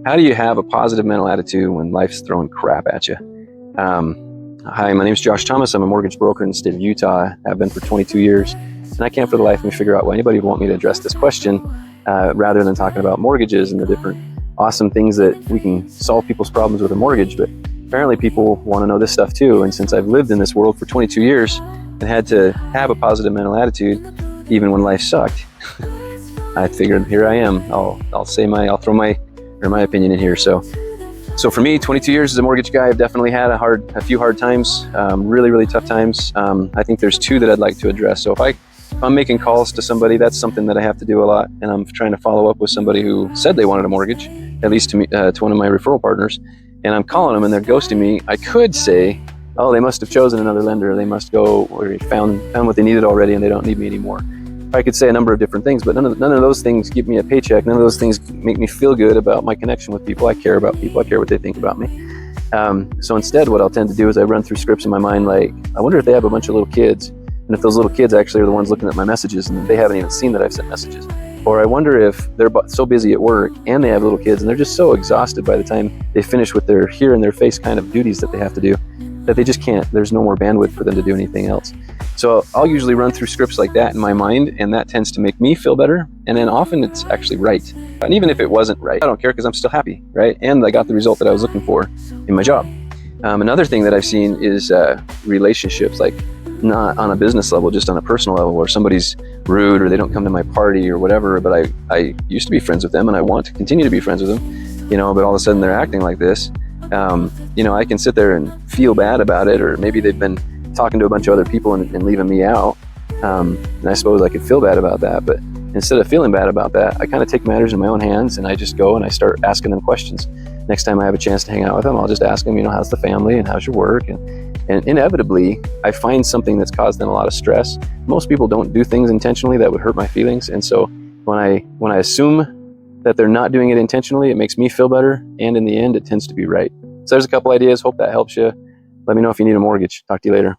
How do you have a positive mental attitude when life's throwing crap at you? Hi, my name is Josh Thomas. I'm a mortgage broker in the state of Utah. I've been for 22 years, and I can't for the life of me figure out why anybody would want me to address this question rather than talking about mortgages and the different awesome things that we can solve people's problems with a mortgage. But apparently people want to know this stuff too, and since I've lived in this world for 22 years and had to have a positive mental attitude even when life sucked, I figured here I am. I'll throw my opinion in here. So for me, 22 years as a mortgage guy, I've definitely had a few hard times, really tough times. I think there's two that I'd like to address. So if I'm making calls to somebody, that's something that I have to do a lot, and I'm trying to follow up with somebody who said they wanted a mortgage, at least to me, to one of my referral partners, and I'm calling them and they're ghosting me. I could say, oh, they must have chosen another lender, they must go or found what they needed already and they don't need me anymore. I could say a number of different things, but none of those things give me a paycheck. None of those things make me feel good about my connection with people. I care about people. I care what they think about me. So instead, what I'll tend to do is I run through scripts in my mind like, I wonder if they have a bunch of little kids, and if those little kids actually are the ones looking at my messages and they haven't even seen that I've sent messages. Or I wonder if they're so busy at work and they have little kids and they're just so exhausted by the time they finish with their here in their face kind of duties that they have to do, that they just can't. There's no more bandwidth for them to do anything else. So I'll usually run through scripts like that in my mind, and that tends to make me feel better. And then often it's actually right. And even if it wasn't right, I don't care because I'm still happy, right? And I got the result that I was looking for in my job. Another thing that I've seen is relationships, like not on a business level, just on a personal level, where somebody's rude or they don't come to my party or whatever, but I used to be friends with them and I want to continue to be friends with them, but all of a sudden they're acting like this. I can sit there and feel bad about it, or maybe they've been talking to a bunch of other people and leaving me out. And I suppose I could feel bad about that, but instead of feeling bad about that, I kind of take matters in my own hands and I just go and I start asking them questions. Next time I have a chance to hang out with them, I'll just ask them, how's the family and how's your work? And inevitably, I find something that's caused them a lot of stress. Most people don't do things intentionally that would hurt my feelings. And so when I assume that they're not doing it intentionally, it makes me feel better. And in the end, it tends to be right. So there's a couple ideas. Hope that helps you. Let me know if you need a mortgage. Talk to you later.